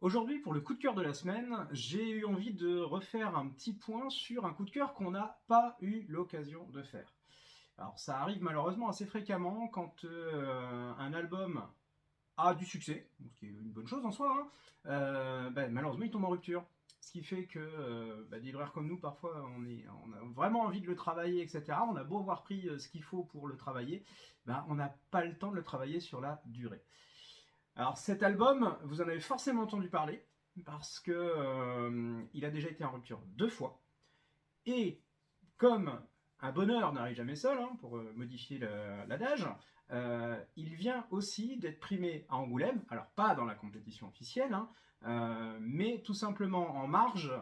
Aujourd'hui, pour le coup de cœur de la semaine, j'ai eu envie de refaire un petit point sur un coup de cœur qu'on n'a pas eu l'occasion de faire. Alors, ça arrive malheureusement assez fréquemment quand un album a du succès, ce qui est une bonne chose en soi, hein, malheureusement il tombe en rupture. Ce qui fait que des libraires comme nous, parfois, on a vraiment envie de le travailler, etc. On a beau avoir pris ce qu'il faut pour le travailler, on n'a pas le temps de le travailler sur la durée. Alors cet album, vous en avez forcément entendu parler, parce que il a déjà été en rupture 2 fois. Et comme un bonheur n'arrive jamais seul, hein, pour modifier l'adage, il vient aussi d'être primé à Angoulême, alors pas dans la compétition officielle, hein, mais tout simplement en marge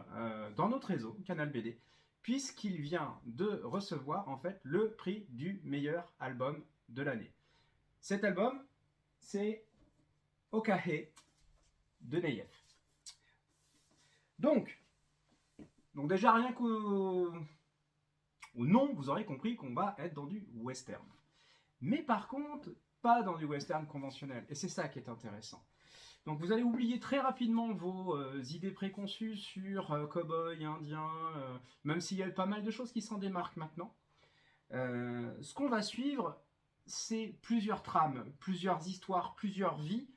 dans notre réseau, Canal BD, puisqu'il vient de recevoir en fait le prix du meilleur album de l'année. Cet album, c'est Okahe de Neyef. Donc, déjà rien qu'au nom, vous aurez compris qu'on va être dans du western. Mais par contre, pas dans du western conventionnel. Et c'est ça qui est intéressant. Donc vous allez oublier très rapidement vos idées préconçues sur cow-boy, indien, même s'il y a pas mal de choses qui s'en démarquent maintenant. Ce qu'on va suivre, c'est plusieurs trames, plusieurs histoires, plusieurs vies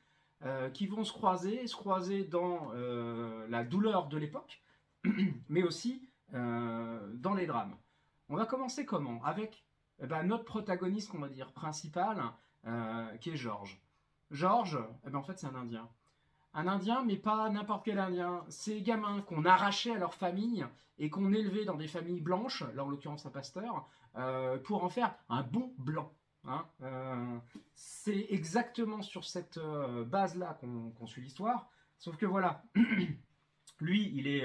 qui vont se croiser dans la douleur de l'époque, mais aussi dans les drames. On va commencer comment? Avec notre protagoniste, on va dire, principal, qui est George. George, en fait, c'est un Indien. Un Indien, mais pas n'importe quel Indien. Ces gamins qu'on arrachait à leur famille et qu'on élevait dans des familles blanches, là en l'occurrence un pasteur, pour en faire un bon blanc. Hein. C'est exactement sur cette base-là qu'on suit l'histoire. Sauf que voilà, lui, il est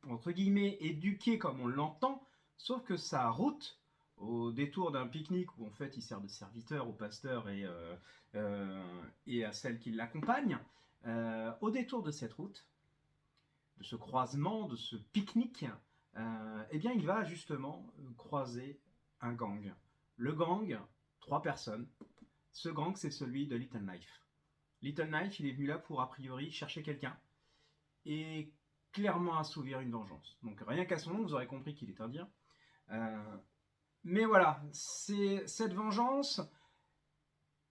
entre guillemets éduqué comme on l'entend, sauf que sa route, au détour d'un pique-nique où en fait il sert de serviteur au pasteur et à celle qui l'accompagne, au détour de cette route, de ce croisement, de ce pique-nique, il va justement croiser un gang. Le gang, 3 personnes. Ce gang, c'est celui de Little Knife. Little Knife, il est venu là pour, a priori, chercher quelqu'un et clairement assouvir une vengeance. Donc rien qu'à son nom, vous aurez compris qu'il est indien. Euh, mais voilà, c'est cette vengeance,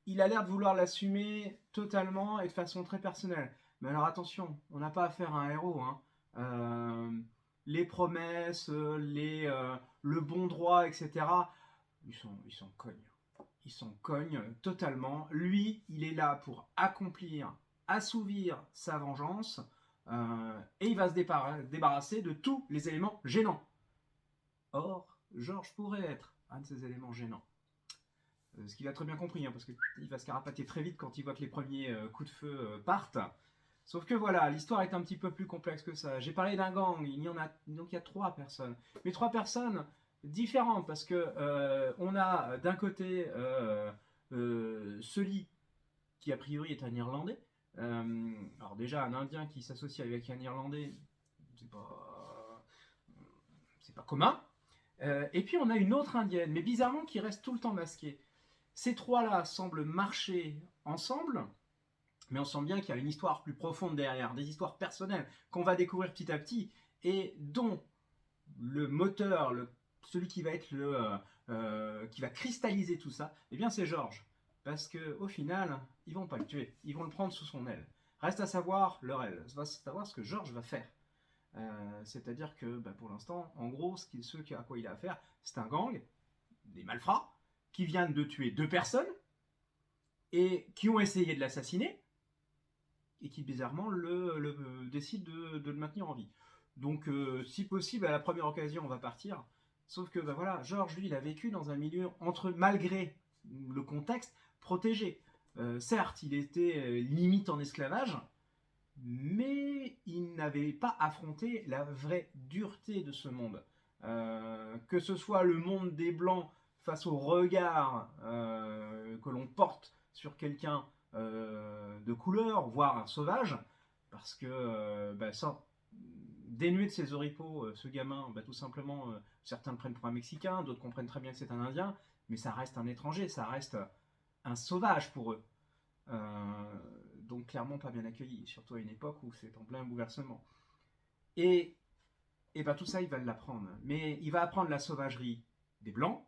il a l'air de vouloir l'assumer totalement et de façon très personnelle. Mais alors attention, on n'a pas affaire à un héros. Hein. Les promesses, le bon droit, etc. Ils s'en cognent. Ils s'en cognent totalement. Lui, il est là pour accomplir, assouvir sa vengeance. Et il va se débarrasser de tous les éléments gênants. Or, Georges pourrait être un de ces éléments gênants. Ce qu'il a très bien compris, hein, parce qu'il va se carapater très vite quand il voit que les premiers coups de feu partent. Sauf que voilà, l'histoire est un petit peu plus complexe que ça. J'ai parlé d'un gang, donc il y a 3 personnes. Mais 3 personnes différentes, parce que on a d'un côté celui qui a priori est un Irlandais. Alors déjà, un Indien qui s'associe avec un Irlandais, c'est pas, c'est pas commun. Et puis on a une autre Indienne, mais bizarrement qui reste tout le temps masquée. Ces trois-là semblent marcher ensemble, mais on sent bien qu'il y a une histoire plus profonde derrière, des histoires personnelles qu'on va découvrir petit à petit, et dont le moteur, celui qui va être qui va cristalliser tout ça, eh bien c'est Georges. Parce que au final, ils vont pas le tuer, ils vont le prendre sous son aile. Reste à savoir leur aile, va savoir ce que Georges va faire. C'est-à-dire que pour l'instant, en gros, à quoi il a affaire, c'est un gang, des malfrats, qui viennent de tuer 2 personnes et qui ont essayé de l'assassiner et qui bizarrement décident de le maintenir en vie. Donc, si possible, à la première occasion, on va partir. Sauf que, voilà, Georges, lui, il a vécu dans un milieu, malgré le contexte, protégé. Certes, il était limite en esclavage, mais il n'avait pas affronté la vraie dureté de ce monde. Que ce soit le monde des Blancs face au regard que l'on porte sur quelqu'un de couleur, voire un sauvage, parce que dénué de ses oripeaux, ce gamin, tout simplement, certains le prennent pour un Mexicain, d'autres comprennent très bien que c'est un Indien, mais ça reste un étranger, ça reste un sauvage pour eux. Euh, donc clairement pas bien accueilli, surtout à une époque où c'est en plein bouleversement. Et, et ben tout ça, il va l'apprendre. Mais il va apprendre la sauvagerie des Blancs,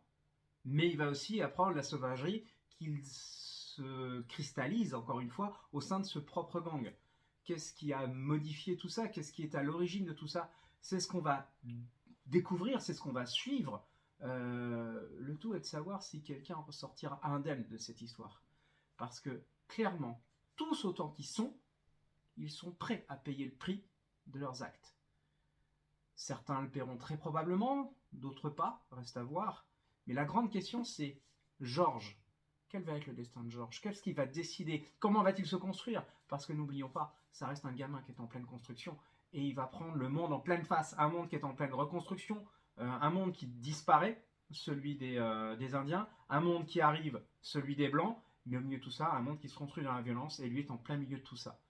mais il va aussi apprendre la sauvagerie qu'il se cristallise, encore une fois, au sein de ce propre gang. Qu'est-ce qui a modifié tout ça? Qu'est-ce qui est à l'origine de tout ça? C'est ce qu'on va découvrir, c'est ce qu'on va suivre. Le tout est de savoir si quelqu'un ressortira indemne de cette histoire. Parce que, clairement, tous autant qu'ils sont, ils sont prêts à payer le prix de leurs actes. Certains le paieront très probablement, d'autres pas, reste à voir. Mais la grande question, c'est George. Quel va être le destin de George? Qu'est-ce qu'il va décider? Comment va-t-il se construire? Parce que n'oublions pas, ça reste un gamin qui est en pleine construction. Et il va prendre le monde en pleine face. Un monde qui est en pleine reconstruction. Un monde qui disparaît, celui des Indiens. Un monde qui arrive, celui des Blancs. Mais au milieu de tout ça, un monde qui se construit dans la violence. Et lui est en plein milieu de tout ça.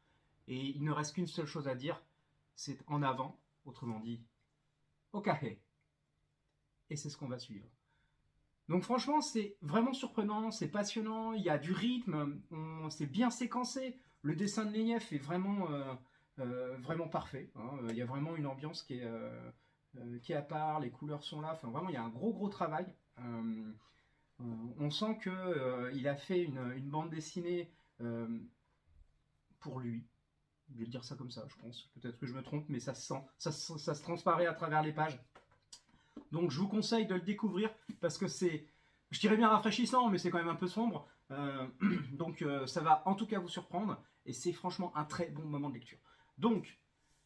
Et il ne reste qu'une seule chose à dire. C'est en avant. Autrement dit, Okahe. Et c'est ce qu'on va suivre. Donc franchement, c'est vraiment surprenant, c'est passionnant, il y a du rythme, c'est bien séquencé. Le dessin de Neyev est vraiment parfait. Hein. Il y a vraiment une ambiance qui est à part, les couleurs sont là. Enfin, vraiment, il y a un gros travail. On sent qu'il a fait une bande dessinée pour lui. Je vais dire ça comme ça, je pense. Peut-être que je me trompe, mais ça se sent, ça se transparaît à travers les pages. Donc je vous conseille de le découvrir parce que c'est, je dirais bien rafraîchissant, mais c'est quand même un peu sombre. Donc ça va en tout cas vous surprendre et c'est franchement un très bon moment de lecture. Donc,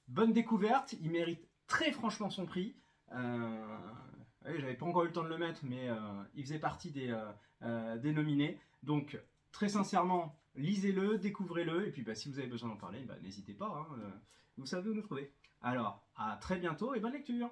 bonne découverte, il mérite très franchement son prix. J'avais pas encore eu le temps de le mettre, mais il faisait partie des nominés. Donc très sincèrement, lisez-le, découvrez-le, et puis si vous avez besoin d'en parler, n'hésitez pas, hein, vous savez où nous trouver. Alors, à très bientôt et bonne lecture!